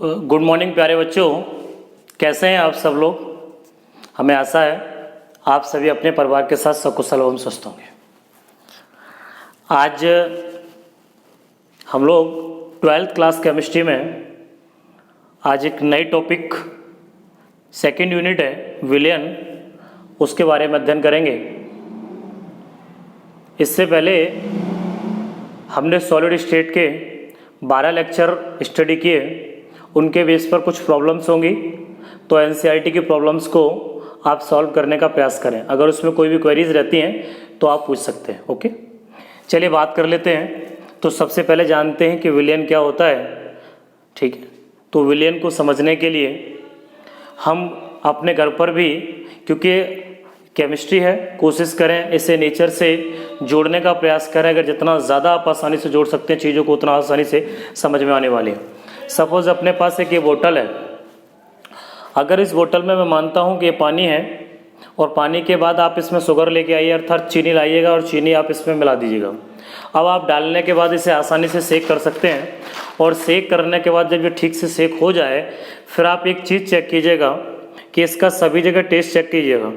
Good morning प्यारे बच्चों, कैसे हैं आप सब लोग। हमें आशा है आप सभी अपने परिवार के साथ सकुशल एवं स्वस्थ होंगे। आज हम लोग 12th क्लास केमिस्ट्री में आज एक नई टॉपिक सेकेंड यूनिट है विलयन, उसके बारे में अध्ययन करेंगे। इससे पहले हमने सॉलिड स्टेट के 12 लेक्चर स्टडी किए, उनके बेस पर कुछ प्रॉब्लम्स होंगी, तो एनसीईआरटी की प्रॉब्लम्स को आप सॉल्व करने का प्रयास करें। अगर उसमें कोई भी क्वेरीज रहती हैं तो आप पूछ सकते हैं। ओके, चलिए बात कर लेते हैं। तो सबसे पहले जानते हैं कि विलयन क्या होता है। ठीक है, तो विलयन को समझने के लिए हम अपने घर पर भी, क्योंकि केमिस्ट्री है, कोशिश करें इसे नेचर से जोड़ने का प्रयास करें। अगर जितना ज़्यादा आप आसानी से जोड़ सकते हैं चीज़ों को, उतना आसानी से समझ में आने वाली है। सपोज अपने पास एक ये बोतल है, अगर इस बोतल में मैं मानता हूँ कि ये पानी है और पानी के बाद आप इसमें शुगर लेके आइए, अर्थात चीनी लाइएगा और चीनी आप इसमें मिला दीजिएगा। अब आप डालने के बाद इसे आसानी से सेक कर सकते हैं, और सेक करने के बाद जब ये ठीक से सेक हो जाए, फिर आप एक चीज़ चेक कीजिएगा कि इसका सभी जगह टेस्ट चेक कीजिएगा,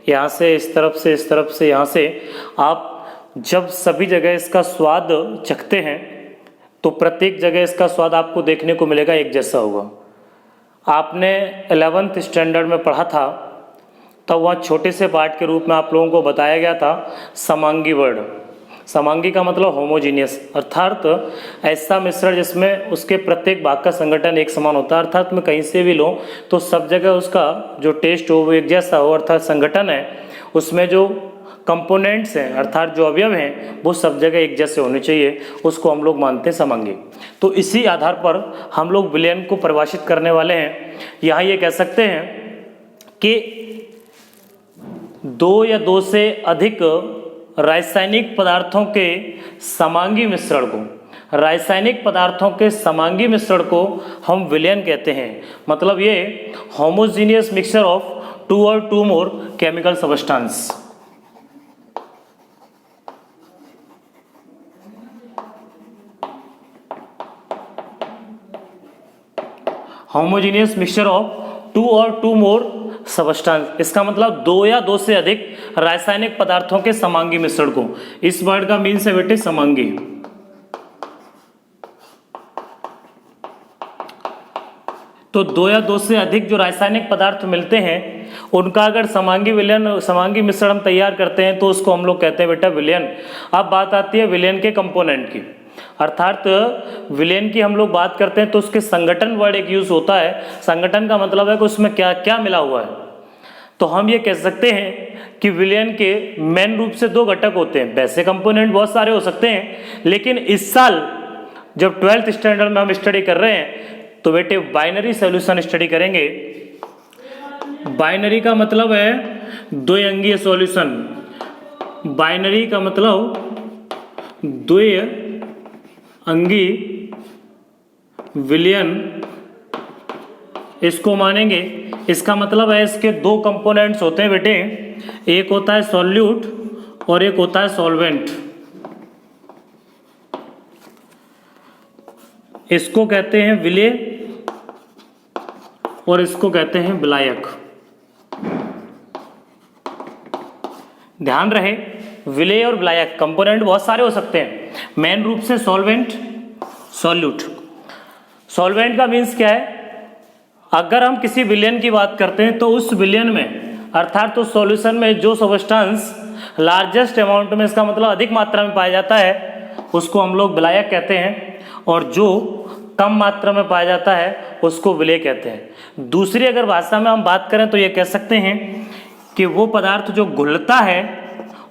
यहाँ से इस तरफ से, इस तरफ से, यहाँ से। आप जब सभी जगह इसका स्वाद चखते हैं तो प्रत्येक जगह इसका स्वाद आपको देखने को मिलेगा एक जैसा होगा। आपने 11th स्टैंडर्ड में पढ़ा था, तब वहाँ छोटे से पार्ट के रूप में आप लोगों को बताया गया था समांगी वर्ड। समांगी का मतलब होमोजीनियस, अर्थात ऐसा मिश्रण जिसमें उसके प्रत्येक भाग का संगठन एक समान होता है। अर्थात मैं कहीं से भी लूँ तो सब जगह उसका जो टेस्ट हो वो एक जैसा हो, अर्थात संगठन है उसमें जो कंपोनेंट्स हैं, अर्थात जो अवयव हैं, वो सब जगह एक जैसे होने चाहिए, उसको हम लोग मानते हैं समांगी। तो इसी आधार पर हम लोग विलयन को परिभाषित करने वाले हैं। यहाँ ये कह सकते हैं कि दो या दो से अधिक रासायनिक पदार्थों के समांगी मिश्रण को, रासायनिक पदार्थों के समांगी मिश्रण को हम विलयन कहते हैं। मतलब ये homogeneous mixture of two or two more chemical substance. Homogeneous mixture of two or two more substance, इसका मतलब दो या दो से अधिक रासायनिक पदार्थों के समांगी मिश्रण को। इस वर्ड का मीन्स है बेटे समांगी। तो दो या दो से अधिक जो रासायनिक पदार्थ मिलते हैं उनका अगर समांगी विलयन, समांगी मिश्रण हम तैयार करते हैं तो उसको हम लोग कहते हैं बेटा विलयन। अब बात आती है विलयन के कंपोनेंट की, अर्थात विलयन की हम लोग बात करते हैं तो उसके संगठन वर्ड एक यूज होता है। संगठन का मतलब है कि उसमें क्या क्या मिला हुआ है। तो हम ये कह सकते हैं कि विलयन के मेन रूप से दो घटक होते हैं। वैसे कंपोनेंट बहुत सारे हो सकते हैं, लेकिन इस साल जब 12th स्टैंडर्ड में हम स्टडी कर रहे हैं तो बेटे बाइनरी सॉल्यूशन स्टडी करेंगे। बाइनरी का मतलब है द्विअंगीय सॉल्यूशन। बाइनरी का मतलब द्विअंगी विलयन, इसको मानेंगे। इसका मतलब है इसके दो कंपोनेंट्स होते हैं बेटे, एक होता है सॉल्यूट और एक होता है सॉल्वेंट। इसको कहते हैं विलेय और इसको कहते हैं विलायक। ध्यान रहे, विलेय और विलायक कंपोनेंट बहुत सारे हो सकते हैं। मेन रूप से सॉल्वेंट, सॉल्यूट। सॉल्वेंट का मीन्स क्या है, अगर हम किसी विलयन की बात करते हैं तो उस विलयन में, अर्थात तो सॉल्यूशन में जो सब्सटेंस लार्जेस्ट अमाउंट में, इसका मतलब अधिक मात्रा में पाया जाता है, उसको हम लोग विलायक कहते हैं, और जो कम मात्रा में पाया जाता है उसको विलेय कहते हैं। दूसरी अगर भाषा में हम बात करें तो ये कह सकते हैं कि वो पदार्थ जो घुलता है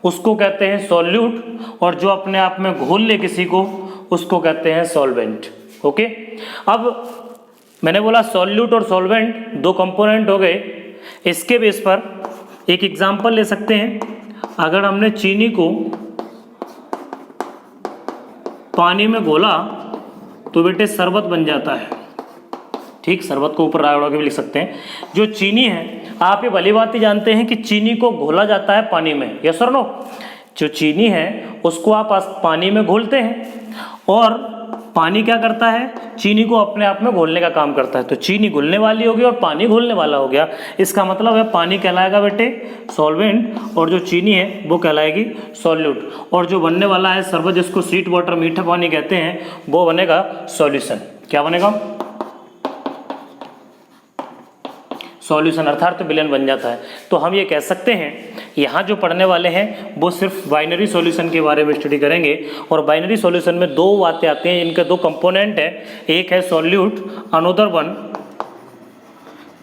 उसको कहते हैं सॉल्यूट, और जो अपने आप में घोल ले किसी को उसको कहते हैं सॉल्वेंट। ओके, अब मैंने बोला सॉल्यूट और सॉल्वेंट दो कंपोनेंट हो गए। इसके बेस पर एक एग्जांपल ले सकते हैं। अगर हमने चीनी को पानी में घोला तो बेटे शरबत बन जाता है। ठीक, शरबत को ऊपर राय उड़ा के भी लिख सकते हैं। जो चीनी है, आप ये भली बात ही जानते हैं कि चीनी को घोला जाता है पानी में, यस और नो। जो चीनी है उसको आप पानी में घोलते हैं, और पानी क्या करता है, चीनी को अपने आप में घोलने का काम करता है। तो चीनी घुलने वाली होगी और पानी घुलने वाला हो गया, इसका मतलब है पानी कहलाएगा बेटे सॉल्वेंट, और जो चीनी है वो कहलाएगी सॉल्यूट, और जो बनने वाला है शरबत जिसको स्वीट वाटर मीठा पानी कहते हैं वो बनेगा सॉल्यूशन। क्या बनेगा, सॉल्यूशन, अर्थात तो विलयन बन जाता है। तो हम ये कह सकते हैं यहाँ जो पढ़ने वाले हैं वो सिर्फ बाइनरी सॉल्यूशन के बारे में स्टडी करेंगे, और बाइनरी सॉल्यूशन में दो बातें आती हैं, इनके दो कंपोनेंट है, एक है सॉल्यूट, अनदर वन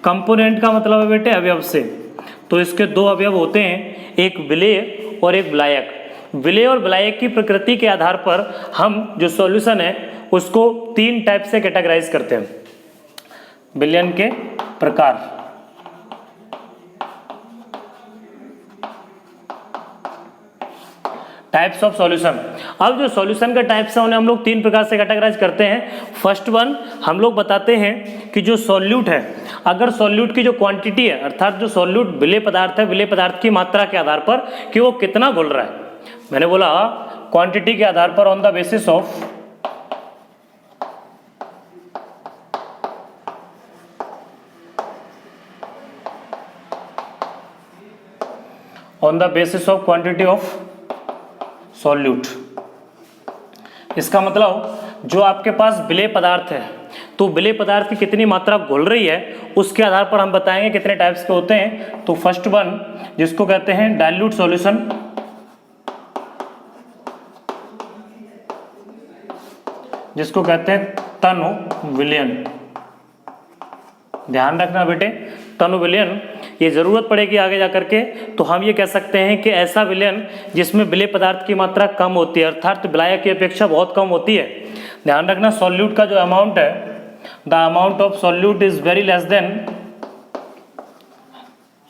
कंपोनेंट का मतलब है बेटे अवयव से। तो इसके दो अवयव होते हैं, एक विलेय और एक विलायक। विलेय और विलायक की प्रकृति के आधार पर हम जो सॉल्यूशन है उसको तीन टाइप से कैटेगराइज करते हैं, विलयन के प्रकार। Types of solution. अब जो सॉल्यूशन का टाइप्स है उन्हें हम लोग तीन प्रकार से कैटेगराइज करते हैं। फर्स्ट वन हम लोग बताते हैं कि जो सॉल्यूट है, अगर सॉल्यूट की जो क्वांटिटी है, अर्थात जो सॉल्यूट विलेय पदार्थ है, विलेय पदार्थ की मात्रा के आधार पर कि वो कितना घुल रहा है, मैंने बोला क्वांटिटी के आधार पर, on the basis of quantity of solute. इसका मतलब जो आपके पास विलेय पदार्थ है, तो विलेय पदार्थ की कितनी मात्रा घुल रही है उसके आधार पर हम बताएंगे कितने टाइप्स के होते हैं। तो फर्स्ट वन जिसको कहते हैं डाइल्यूट सॉल्यूशन, जिसको कहते हैं तनु विलयन। ध्यान रखना बेटे, तनु विलयन, ये जरूरत पड़ेगी आगे जाकर के। तो हम ये कह सकते हैं कि ऐसा विलयन जिसमें विलेय पदार्थ की मात्रा कम होती है, अर्थात विलायक की अपेक्षा बहुत कम होती है। ध्यान रखना, सॉल्यूट का जो अमाउंट है, the amount of solute is very less than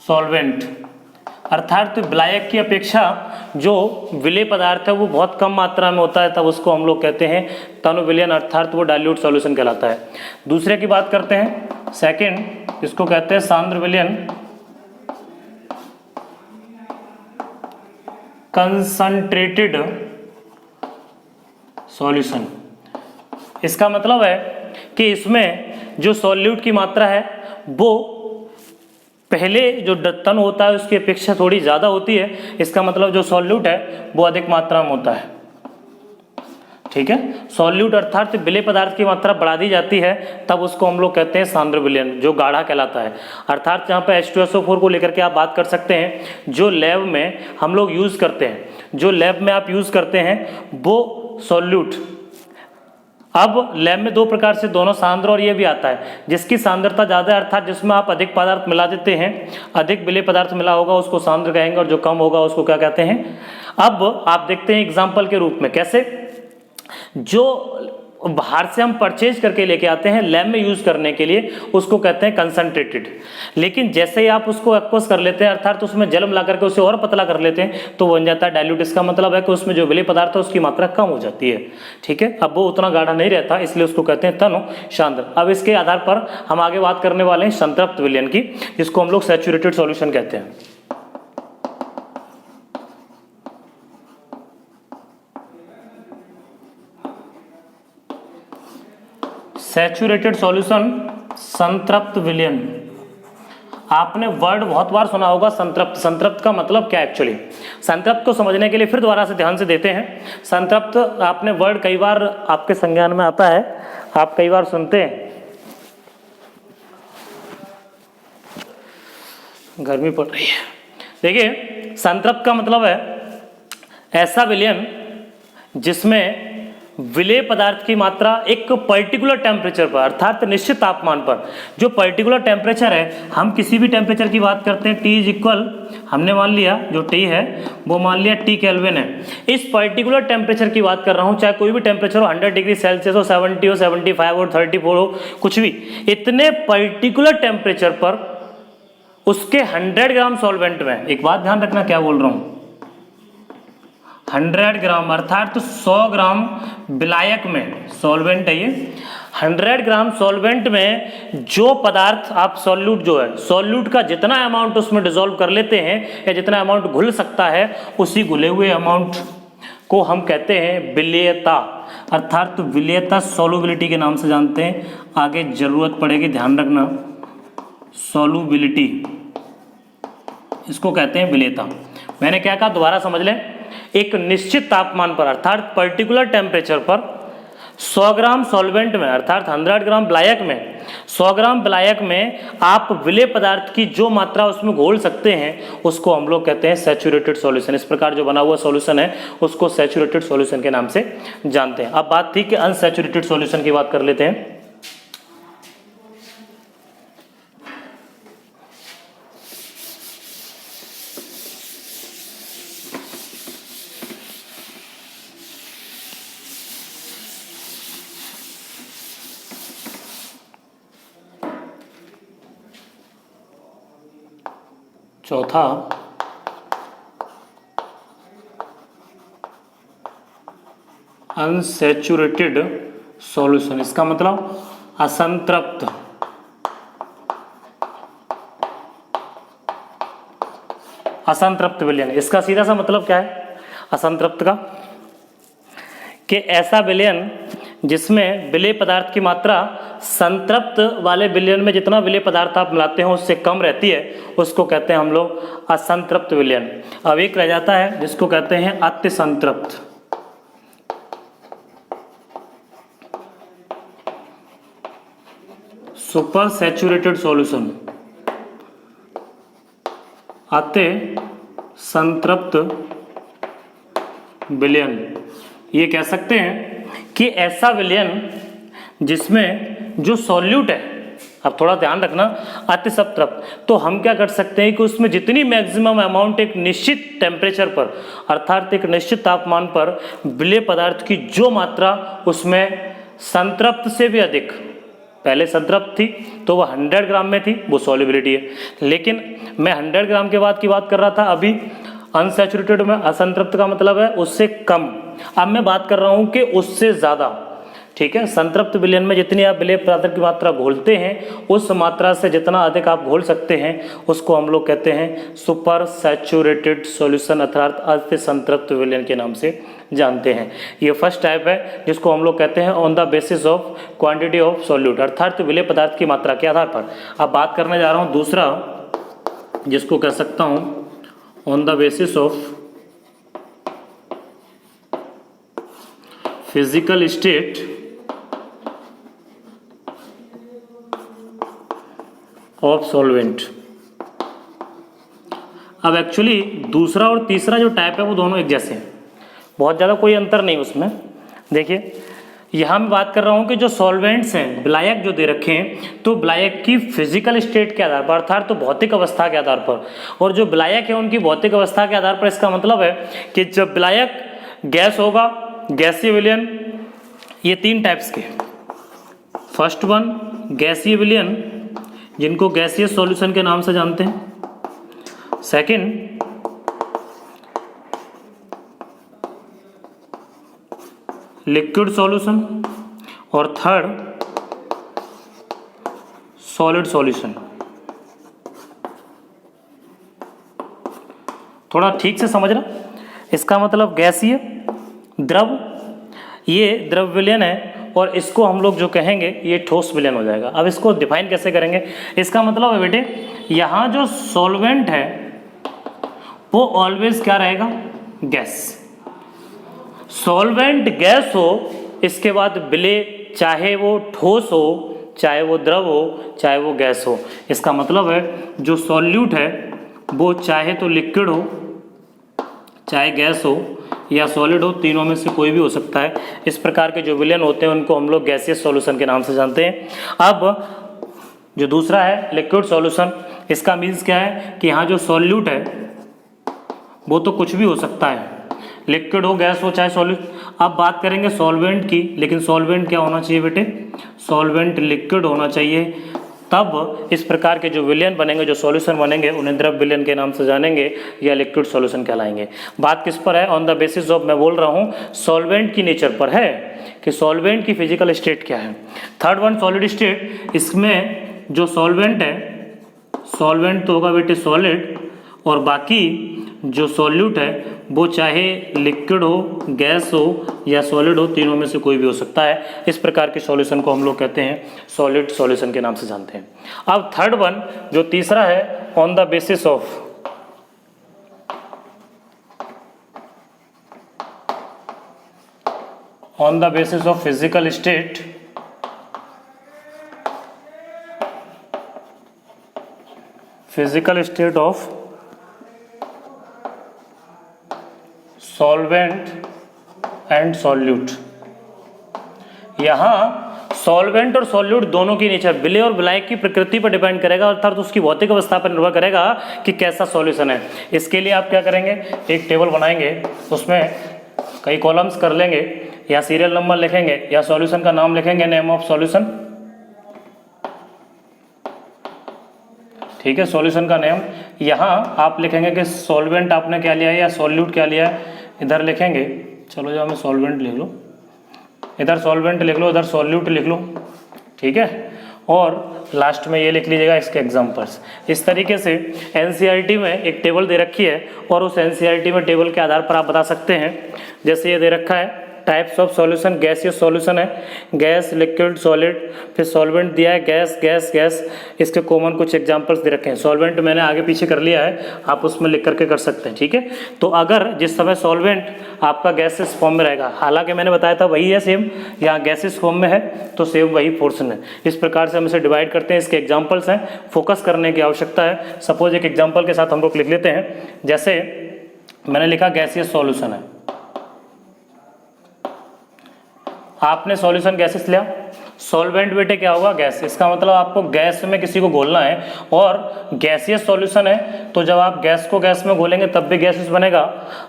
solvent, अर्थात विलायक की अपेक्षा जो विलेय पदार्थ है वो बहुत कम मात्रा में होता है, तब उसको हम लोग कहते हैं तनु विलयन, अर्थात वो डाइल्यूट सॉल्यूशन कहलाता है। दूसरे की बात करते हैं, सेकंड, इसको कहते हैं सांद्र विलयन, कंसंट्रेटेड सॉल्यूशन। इसका मतलब है कि इसमें जो सॉल्यूट की मात्रा है वो पहले जो तन होता है उसकी अपेक्षा थोड़ी ज़्यादा होती है। इसका मतलब जो सॉल्यूट है वो अधिक मात्रा में होता है। ठीक है, सॉल्यूट अर्थात विलेय पदार्थ की मात्रा बढ़ा दी जाती है, तब उसको हम लोग कहते हैं सांद्र विलयन, जो गाढ़ा कहलाता है। अर्थात यहाँ पे H2SO4 को लेकर के आप बात कर सकते हैं, जो लैब में हम लोग यूज़ करते हैं, जो लैब में आप यूज़ करते हैं वो सॉल्यूट। अब लैब में दो प्रकार से, दोनों सांद्र और ये भी आता है, जिसकी सांद्रता ज़्यादा है अर्थात जिसमें आप अधिक पदार्थ मिला देते हैं, अधिक विलेय पदार्थ मिला होगा उसको सांद्र कहेंगे, और जो कम होगा उसको क्या कहते हैं। अब आप देखते हैं एग्जाम्पल के रूप में कैसे, जो बाहर से हम परचेज करके लेके आते हैं लैब में यूज करने के लिए उसको कहते हैं कंसंट्रेटेड, लेकिन जैसे ही आप उसको एक्वस कर लेते हैं अर्थात तो उसमें जल मिला करके उसे और पतला कर लेते हैं तो बन जाता है डाइल्यूट। इसका मतलब है कि उसमें जो विलेय पदार्थ है उसकी मात्रा कम हो जाती है। ठीक है, अब वो उतना गाढ़ा नहीं रहता, इसलिए उसको कहते हैं तनु सांद्र। अब इसके आधार पर हम आगे बात करने वाले हैं संतृप्त विलयन की, जिसको हम लोग सैचुरेटेड सॉल्यूशन कहते हैं। सैचुरेटेड सॉल्यूशन, संतृप्त विलयन। आपने वर्ड बहुत बार सुना होगा संतृप्त। संतृप्त का मतलब क्या है एक्चुअली? संतृप्त को समझने के लिए फिर दोबारा से ध्यान से देते हैं। संतृप्त आपने वर्ड कई बार आपके संज्ञान में आता है, आप कई बार सुनते हैं। गर्मी पड़ रही है। देखिए, संतृप्त का मतलब है ऐसा विलयन जिसमें विलेय पदार्थ की मात्रा एक पर्टिकुलर टेम्परेचर पर अर्थात निश्चित तापमान पर, जो पर्टिकुलर टेम्परेचर है, हम किसी भी टेम्परेचर की बात करते हैं, T इज इक्वल, हमने मान लिया जो T है वो मान लिया T केल्विन है। इस पर्टिकुलर टेम्परेचर की बात कर रहा हूँ, चाहे कोई भी टेम्परेचर हो, 100 डिग्री सेल्सियस हो, 70 हो, 75 हो, 34 हो, कुछ भी, इतने पर्टिकुलर टेम्परेचर पर उसके 100 ग्राम सॉल्वेंट में, एक बात ध्यान रखना क्या बोल रहा हूँ, 100 ग्राम अर्थात 100 ग्राम विलायक में सॉल्वेंट है ये, 100 ग्राम सॉल्वेंट में जो पदार्थ आप सॉल्यूट जो है, सॉल्यूट का जितना अमाउंट उसमें डिसॉल्व कर लेते हैं या जितना अमाउंट घुल सकता है, उसी घुले हुए अमाउंट को हम कहते हैं विलेयता। अर्थात विलेयता सॉल्युबिलिटी के नाम से जानते हैं, आगे जरूरत पड़ेगी ध्यान रखना। सॉल्युबिलिटी इसको कहते हैं विलेयता। मैंने क्या कहा दोबारा समझ लें, एक निश्चित तापमान पर अर्थात पर्टिकुलर टेम्परेचर पर 100 ग्राम सॉल्वेंट में अर्थात 100 ग्राम ब्लायक में 100 ग्राम ब्लायक में आप विलेय पदार्थ की जो मात्रा उसमें घोल सकते हैं उसको हम लोग कहते हैं सैचुरेटेड सॉल्यूशन। इस प्रकार जो बना हुआ सॉल्यूशन है उसको सैचुरेटेड सॉल्यूशन के नाम से जानते हैं। अब बात थी कि अनसैचुरेटेड सॉल्यूशन की बात कर लेते हैं। चौथा अनसैचुरेटेड सॉल्यूशन, इसका मतलब असंतृप्त विलयन। इसका सीधा सा मतलब क्या है असंतृप्त का, कि ऐसा विलयन जिसमें विलेय पदार्थ की मात्रा संतृप्त वाले विलयन में जितना विलेय पदार्थ आप मिलाते हैं उससे कम रहती है, उसको कहते हैं हम लोग असंतृप्त विलयन। अब एक रह जाता है जिसको कहते हैं अति संतृप्त। सुपर सैचुरेटेड सॉल्यूशन, अति संतृप्त विलयन। ये कह सकते हैं कि ऐसा विलयन जिसमें जो सॉल्यूट है, अब थोड़ा ध्यान रखना, अति संतृप्त, तो हम क्या कर सकते हैं कि उसमें जितनी मैक्सिमम अमाउंट एक निश्चित टेम्परेचर पर अर्थात एक निश्चित तापमान पर विलेय पदार्थ की जो मात्रा उसमें संतृप्त से भी अधिक, पहले संतृप्त थी तो वह 100 ग्राम में थी, वो सॉल्युबिलिटी है, लेकिन मैं 100 ग्राम के बाद की बात कर रहा था, अभी अनसैचुरेटेड में असंतृप्त का मतलब है उससे कम। अब मैं बात कर रहा हूं कि उससे ज्यादा, ठीक है। संतृप्त विलयन में जितनी आप विलेय पदार्थ की मात्रा घोलते हैं उस मात्रा से जितना अधिक आप घोल सकते हैं उसको हम लोग कहते हैं सुपर सैचुरेटेड सॉल्यूशन अर्थात अति संतृप्त विलयन के नाम से जानते हैं। ये फर्स्ट टाइप है जिसको हम लोग कहते हैं on the basis of quantity of solute अर्थात विलेय पदार्थ की मात्रा के आधार पर। अब बात करने जा रहा हूँ दूसरा, जिसको कह सकता हूँ on the basis of physical state of solvent. अब एक्चुअली दूसरा और तीसरा जो टाइप है वो दोनों एक जैसे हैं, बहुत ज़्यादा कोई अंतर नहीं उसमें। देखिए यहाँ मैं बात कर रहा हूँ कि जो सॉल्वेंट्स हैं, विलायक जो दे रखे हैं, तो विलायक की फिजिकल स्टेट के आधार पर अर्थात तो भौतिक अवस्था के आधार पर, और जो विलायक है उनकी भौतिक अवस्था के आधार पर, इसका मतलब है कि जब विलायक गैस होगा, गैसीय विलयन, ये 3 टाइप्स के। फर्स्ट वन गैसीय विलयन जिनको गैसीय सॉल्यूशन के नाम से जानते हैं। सेकंड लिक्विड सॉल्यूशन, और थर्ड सॉलिड सॉल्यूशन। थोड़ा ठीक से समझना, इसका मतलब गैसीय द्रव, ये द्रव विलयन है और इसको हम लोग जो कहेंगे ये ठोस विलयन हो जाएगा। अब इसको डिफाइन कैसे करेंगे, इसका मतलब है बेटे यहाँ जो सॉल्वेंट है वो ऑलवेज क्या रहेगा, गैस। सॉल्वेंट गैस हो, इसके बाद विलेय चाहे वो ठोस हो, चाहे वो द्रव हो, चाहे वो गैस हो। इसका मतलब है जो सॉल्यूट है वो चाहे तो लिक्विड हो, चाहे गैस हो या सॉलिड हो, तीनों में से कोई भी हो सकता है। इस प्रकार के जो विलयन होते हैं उनको हम लोग गैसीय सॉल्यूशन के नाम से जानते हैं। अब जो दूसरा है लिक्विड सॉल्यूशन, इसका मीन्स क्या है कि यहाँ जो सॉल्यूट है वो तो कुछ भी हो सकता है, लिक्विड हो, गैस हो, चाहे सॉल्यूट। अब बात करेंगे सॉल्वेंट की, लेकिन सॉल्वेंट क्या होना चाहिए बेटे, सॉल्वेंट लिक्विड होना चाहिए। तब इस प्रकार के जो विलयन बनेंगे, जो सॉल्यूशन बनेंगे, उन्हें द्रव विलयन के नाम से जानेंगे या लिक्विड सॉल्यूशन कहलाएंगे। बात किस पर है, ऑन द बेसिस ऑफ, मैं बोल रहा हूँ सॉल्वेंट की नेचर पर है कि सॉल्वेंट की फिजिकल स्टेट क्या है। थर्ड वन सॉलिड स्टेट, इसमें जो सॉल्वेंट है, सॉल्वेंट तो होगा बेटे सॉलिड, और बाकी जो सॉल्यूट है वो चाहे लिक्विड हो, गैस हो या सॉलिड हो, तीनों में से कोई भी हो सकता है। इस प्रकार के सॉल्यूशन को हम लोग कहते हैं सॉलिड सॉल्यूशन के नाम से जानते हैं। अब थर्ड वन जो तीसरा है, on the basis of physical state, of solvent and solute. यहाँ सॉल्वेंट और सॉल्यूट दोनों की नेचर विलय और विलायक की प्रकृति पर डिपेंड करेगा, अर्थात उसकी भौतिक अवस्था पर निर्भर करेगा कि कैसा सॉल्यूशन है। इसके लिए आप क्या करेंगे, एक टेबल बनाएंगे, उसमें कई कॉलम्स कर लेंगे, या सीरियल नंबर लिखेंगे या सॉल्यूशन का नाम लिखेंगे, नेम ऑफ सॉल्यूशन, ठीक है, सॉल्यूशन का नेम। यहाँ आप लिखेंगे कि सॉल्वेंट आपने क्या लिया है या सॉल्यूट क्या लिया है, इधर लिखेंगे, चलो जो हमें सॉल्वेंट लिख लो, इधर सॉल्वेंट लिख लो, इधर सॉल्यूट लिख लो, ठीक है, और लास्ट में ये लिख लीजिएगा इसके एग्जांपल्स। इस तरीके से एनसीईआरटी में एक टेबल दे रखी है और उस एनसीईआरटी में टेबल के आधार पर आप बता सकते हैं, जैसे ये दे रखा है types of solution, gaseous solution है, गैस, लिक्विड, सॉलिड, फिर सॉल्वेंट दिया है गैस गैस गैस, इसके कॉमन कुछ एग्जांपल्स दे रखे हैं। सॉल्वेंट मैंने आगे पीछे कर लिया है, आप उसमें लिख करके कर सकते हैं, ठीक है। तो अगर जिस समय सॉल्वेंट आपका गैसेस फॉर्म में रहेगा, हालांकि मैंने बताया था वही है सेम, यहाँ गैसेस फॉर्म में है तो सेम वही पोर्शन है। इस प्रकार से हम इसे डिवाइड करते हैं, इसके एग्जाम्पल्स हैं, फोकस करने की आवश्यकता है। सपोज एक एग्जाम्पल के साथ हम लोग लिख लेते हैं, जैसे मैंने लिखा गैसियस सॉल्यूशन है, आपने सॉल्यूशन गैसेस लिया, सॉल्वेंट बेटे क्या होगा, गैस। इसका मतलब आपको गैस में किसी को घोलना है और गैसियस सॉल्यूशन है, तो जब आप गैस को गैस में घोलेंगे तब भी गैसेस बनेगा,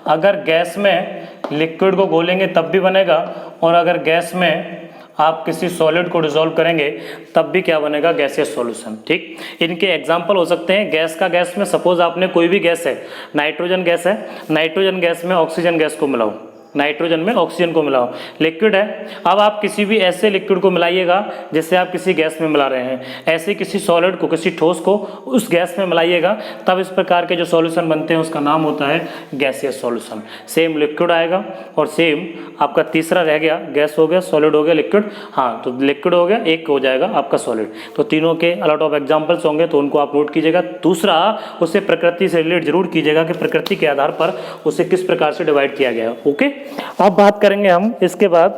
अगर गैस में लिक्विड को घोलेंगे तब भी बनेगा, और अगर गैस में आप किसी सॉलिड को डिसॉल्व करेंगे तब भी क्या बनेगा, गैसियस सॉल्यूशन, ठीक। इनके एग्जांपल हो सकते हैं गैस का गैस में, सपोज आपने कोई भी गैस है, नाइट्रोजन गैस है, नाइट्रोजन गैस में ऑक्सीजन गैस को मिलाओ, नाइट्रोजन में ऑक्सीजन को मिलाओ, लिक्विड है, अब आप किसी भी ऐसे लिक्विड को मिलाइएगा जैसे आप किसी गैस में मिला रहे हैं, ऐसे किसी सॉलिड को, किसी ठोस को उस गैस में मिलाइएगा, तब इस प्रकार के जो सॉल्यूशन बनते हैं उसका नाम होता है गैसियस सॉल्यूशन। सेम लिक्विड आएगा और सेम आपका तीसरा रह गया, गैस हो गया, सॉलिड हो गया, लिक्विड, हाँ तो लिक्विड हो गया, एक हो जाएगा आपका सॉलिड। तो तीनों के अलॉट ऑफ एग्जाम्पल्स होंगे तो उनको आप नोट कीजिएगा। दूसरा, उसे प्रकृति से रिलेट जरूर कीजिएगा कि प्रकृति के आधार पर उसे किस प्रकार से डिवाइड किया गया है, ओके। अब बात करेंगे हम इसके बाद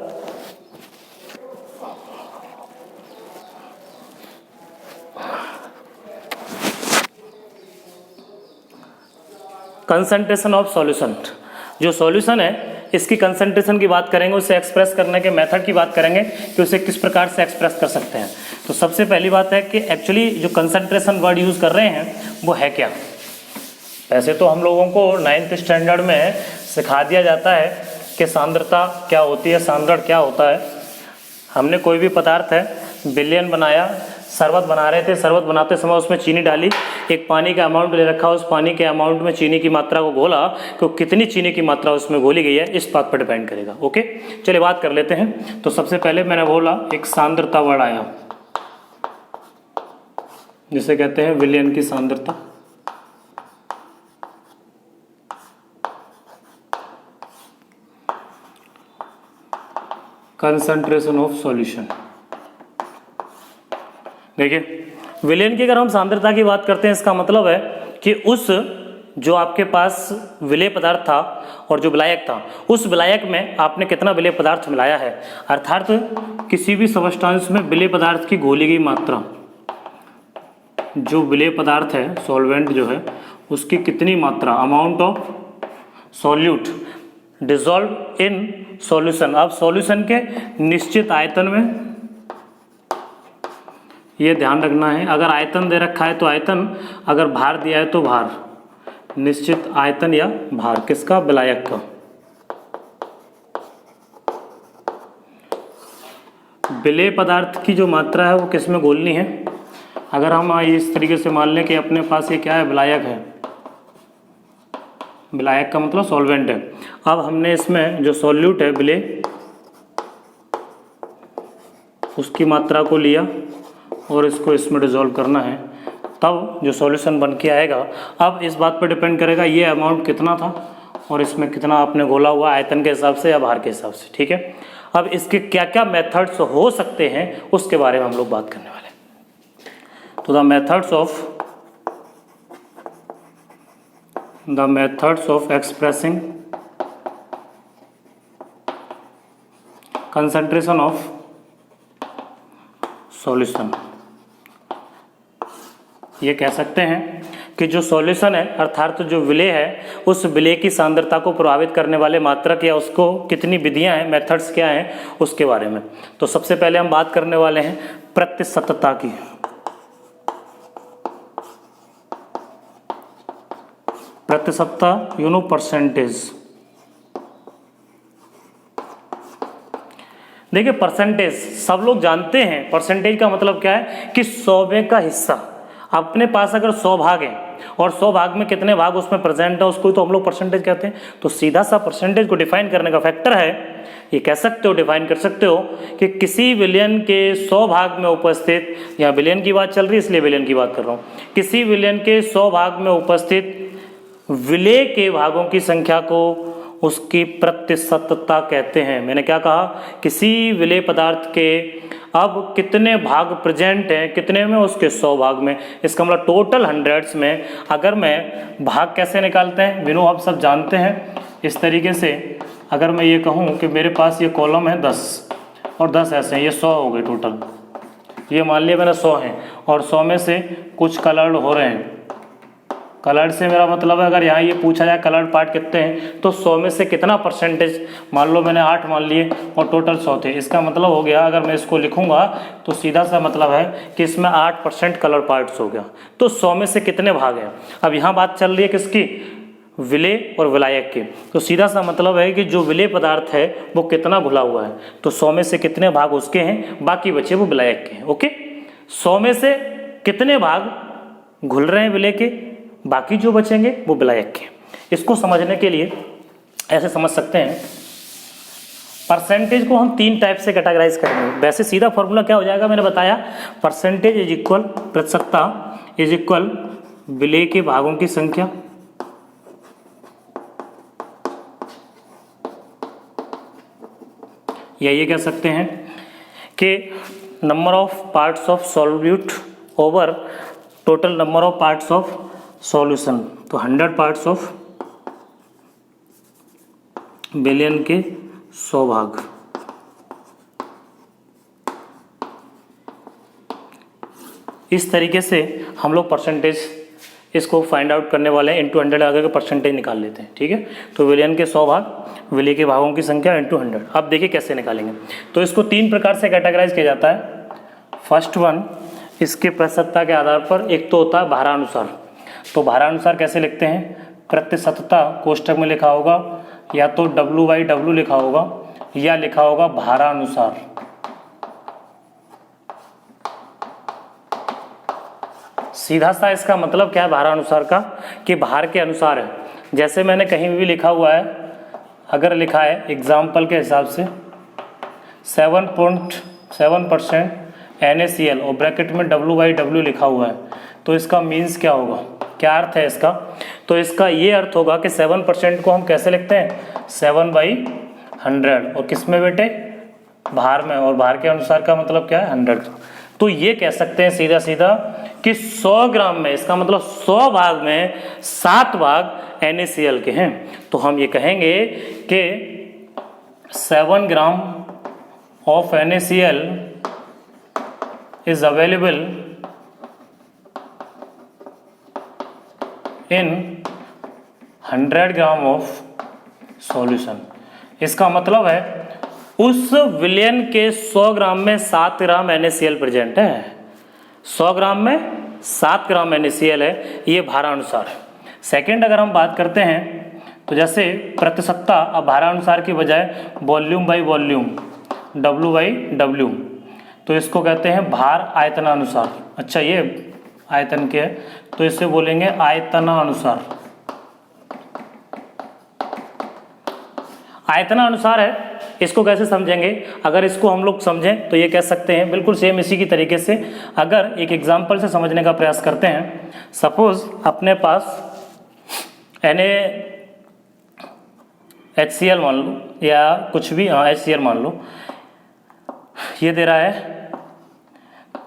कंसंट्रेशन ऑफ सॉल्यूशन। जो सॉल्यूशन है इसकी कंसंट्रेशन की बात करेंगे, उसे एक्सप्रेस करने के मेथड की बात करेंगे कि उसे किस प्रकार से एक्सप्रेस कर सकते हैं। तो सबसे पहली बात है कि एक्चुअली जो कंसंट्रेशन वर्ड यूज कर रहे हैं वो है क्या। वैसे तो हम लोगों को 9th स्टैंडर्ड में सिखा दिया जाता है कि सांद्रता क्या होती है, सांद्रण क्या होता है। हमने कोई भी पदार्थ है, विलयन बनाया, शरबत बना रहे थे, शरबत बनाते समय उसमें चीनी डाली, एक पानी का अमाउंट ले रखा, उस पानी के अमाउंट में चीनी की मात्रा को घोला, तो कितनी चीनी की मात्रा उसमें घोली गई है इस बात पर डिपेंड करेगा, ओके। चलिए बात कर लेते हैं। तो सबसे पहले मैंने बोला एक सांद्रता वर्ड आया, जिसे कहते हैं विलयन की सांद्रता। Concentration of solution. देखिए विलयन की अगर हम सांद्रता की बात करते हैं, इसका मतलब है कि उस जो आपके पास विलेय पदार्थ था और जो विलायक था, उस विलायक में आपने कितना विलेय पदार्थ मिलाया है, अर्थात किसी भी सब्सटेंस में विलेय पदार्थ की घोली गई मात्रा, जो विलेय पदार्थ है सॉल्वेंट जो है उसकी कितनी मात्रा, amount of solute dissolve in solution. अब सॉल्यूशन के निश्चित आयतन में ये ध्यान रखना है, अगर आयतन दे रखा है तो आयतन, अगर भार दिया है तो भार, निश्चित आयतन या भार किसका, विलायक का। विलेय पदार्थ की जो मात्रा है वो किस में घोलनी है। अगर हम इस तरीके से मान लें कि अपने पास ये क्या है, विलायक है, विलायक का मतलब सॉल्वेंट है। अब हमने इसमें जो सॉल्यूट है विलेय, उसकी मात्रा को लिया और इसको इसमें डिसॉल्व करना है, तब जो सॉल्यूशन बन के आएगा। अब इस बात पर डिपेंड करेगा ये अमाउंट कितना था और इसमें कितना आपने घोला हुआ आयतन के हिसाब से या भार के हिसाब से, ठीक है। अब इसके क्या क्या मेथड्स हो सकते हैं उसके बारे में हम लोग बात करने वाले हैं। तो the methods of expressing concentration of solution, ये कह सकते हैं कि जो सॉल्यूशन है अर्थात जो विलेय है उस विलेय की सांद्रता को प्रभावित करने वाले मात्रक या उसको कितनी विधियां हैं, मेथड्स क्या हैं उसके बारे में। तो सबसे पहले हम बात करने वाले हैं प्रतिशतता की। प्रतिशतता परसेंटेज। देखिए परसेंटेज सब लोग जानते हैं, परसेंटेज का मतलब क्या है कि 100वें का हिस्सा। अपने पास अगर 100 भाग हैं और 100 भाग में कितने भाग उसमें प्रेजेंट है उसको तो हम लोग परसेंटेज कहते हैं। तो सीधा सा परसेंटेज को डिफाइन करने का फैक्टर है, ये कह सकते हो, डिफाइन कर सकते हो कि किसी विलयन के 100 भाग में उपस्थित, यहाँ विलयन की बात चल रही है इसलिए विलयन की बात कर रहा हूँ, किसी विलयन के 100 भाग में उपस्थित विलेय के भागों की संख्या को उसकी प्रतिशतता कहते हैं। मैंने क्या कहा, किसी विलेय पदार्थ के अब कितने भाग प्रेजेंट हैं, कितने में, उसके 100 भाग में। इसका मतलब टोटल 100s में अगर मैं भाग कैसे निकालते हैं विनो आप सब जानते हैं। इस तरीके से अगर मैं ये कहूँ कि मेरे पास ये कॉलम है 10 और 10 ऐसे हैं, ये 100 हो गए टोटल। ये मान लिया मैंने 100 हैं और 100 में से कुछ कलर्ड हो रहे हैं। कलर्ड से मेरा मतलब है अगर यहाँ ये पूछा जाए कलर्ड पार्ट कितने हैं तो 100 में से कितना परसेंटेज, मान लो मैंने 8 मान लिए और टोटल 100 थे। इसका मतलब हो गया अगर मैं इसको लिखूंगा तो सीधा सा मतलब है कि इसमें 8% कलर पार्ट्स हो गया। तो 100 में से कितने भाग हैं। अब यहाँ बात चल रही है किसकी, विलेय और विलायक की। तो सीधा सा मतलब है कि जो विलेय पदार्थ है वो कितना घुला हुआ है, तो 100 में से कितने भाग उसके हैं, बाकी बचे वो विलायक के हैं। ओके, 100 में से कितने भाग घुल रहे हैं विलेय के, बाकी जो बचेंगे वो विलायक के। इसको समझने के लिए ऐसे समझ सकते हैं, परसेंटेज को हम 3 टाइप से कैटेगराइज करेंगे। वैसे सीधा फॉर्मूला क्या हो जाएगा मैंने बताया, परसेंटेज इज इक्वल प्रतिशतता इज इक्वल विलेय के भागों की संख्या या ये कह सकते हैं कि number of parts of solute over total number of parts of solution. तो 100 पार्ट्स ऑफ बिलियन के 100 भाग। इस तरीके से हम लोग परसेंटेज इसको फाइंड आउट करने वाले हैं। इंटू 100 आगे के परसेंटेज निकाल लेते हैं, ठीक है। तो विलियन के 100 भाग, विलेय के भागों की संख्या इंटू 100। अब देखिए कैसे निकालेंगे। तो इसको 3 प्रकार से कैटेगराइज किया जाता है। फर्स्ट वन, इसके प्रतिशतता के आधार पर एक तो होता है भारानुसार। तो भारानुसार कैसे लिखते हैं, प्रतिशतता कोष्ठक में लिखा होगा या तो W/W लिखा होगा या लिखा होगा भारानुसार। सीधा सा इसका मतलब क्या है भारानुसार का, कि भार के अनुसार है। जैसे मैंने कहीं भी लिखा हुआ है, अगर लिखा है एग्जाम्पल के हिसाब से 7.7% NaCl और ब्रैकेट में W/W लिखा हुआ है, तो इसका मीन्स क्या होगा, क्या अर्थ है इसका। तो इसका ये अर्थ होगा कि 7% को हम कैसे लिखते हैं, 7/100। और किस में बेटे, भार में, और भार के अनुसार का मतलब क्या है 100। तो ये कह सकते हैं सीधा सीधा कि 100 ग्राम में, इसका मतलब 100 भाग में 7 भाग NaCl के हैं। तो हम ये कहेंगे कि 7 gram of NaCl is available in 100 gram of solution. इसका मतलब है उस विलयन के 100 ग्राम में 7 ग्राम NaCl प्रेजेंट है। 100 ग्राम में 7 ग्राम NaCl है, ये भारानुसार है। सेकेंड अगर हम बात करते हैं तो जैसे प्रतिशतता, अब भारानुसार की बजाय वॉल्यूम बाई वॉल्यूम, W/W, तो इसको कहते हैं भार आयतनानुसार। अच्छा ये आयतन के है तो इससे बोलेंगे आयतनानुसार। आयतनानुसार है, इसको कैसे समझेंगे, अगर इसको हम लोग समझें तो ये कह सकते हैं बिल्कुल सेम इसी की तरीके से। अगर एक एग्जांपल से समझने का प्रयास करते हैं, सपोज अपने पास HCl मान लो या कुछ भी, हाँ HCl मान लो, ये दे रहा है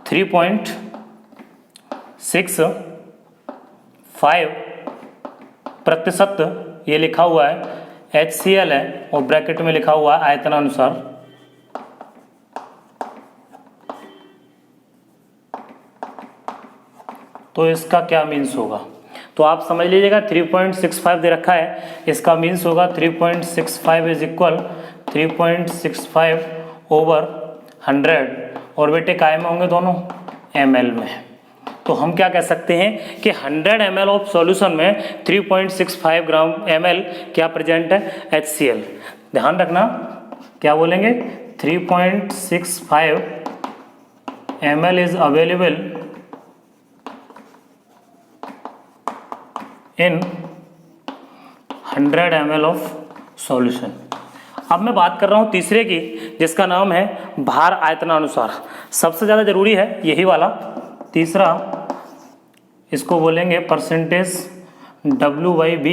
3.65%, ये लिखा हुआ है HCl है और ब्रैकेट में लिखा हुआ है आयतनानुसार। तो इसका क्या मीन्स होगा, तो आप समझ लीजिएगा 3.65 दे रखा है, इसका मीन्स होगा 3.65 इज इक्वल 3.65 ओवर 100, और बेटे काय में होंगे दोनों, ml में। तो हम क्या कह सकते हैं कि 100 ml ऑफ सॉल्यूशन में 3.65 ग्राम ml क्या प्रेजेंट है, HCl। ध्यान रखना क्या बोलेंगे, 3.65 ml is available in 100 ml of solution. अब मैं बात कर रहा हूँ तीसरे की, जिसका नाम है भार आयतनानुसार। सबसे ज़्यादा जरूरी है यही वाला तीसरा, इसको बोलेंगे परसेंटेज W/V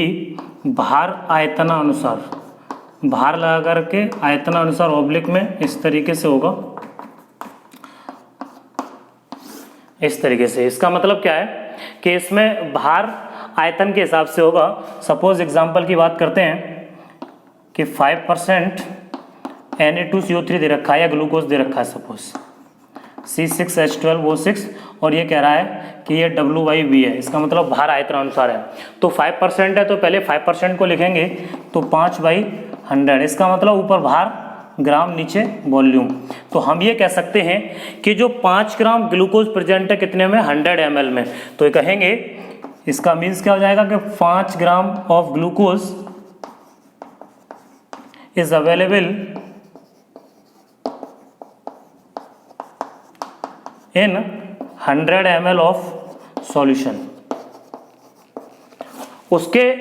भार आयतनानुसार। भार लगा करके आयतनानुसार ऑब्लिक में इस तरीके से होगा, इस तरीके से। इसका मतलब क्या है कि इसमें भार आयतन के हिसाब से होगा। सपोज एग्जांपल की बात करते हैं कि 5% Na2CO3 दे रखा है या ग्लूकोज दे रखा है, सपोज C6H12O6, और ये कह रहा है कि ये W/V है, इसका मतलब भार आयतनानुसार है। तो 5% है तो पहले 5% को लिखेंगे तो 5/100, इसका मतलब ऊपर भार, ग्राम, नीचे वॉल्यूम। तो हम ये कह सकते हैं कि जो 5 ग्राम ग्लूकोज प्रेजेंट है कितने में, 100 ml में, तो ये कहेंगे इसका मीन्स क्या हो जाएगा कि 5 gram of glucose is available in 100 ml of solution. उसके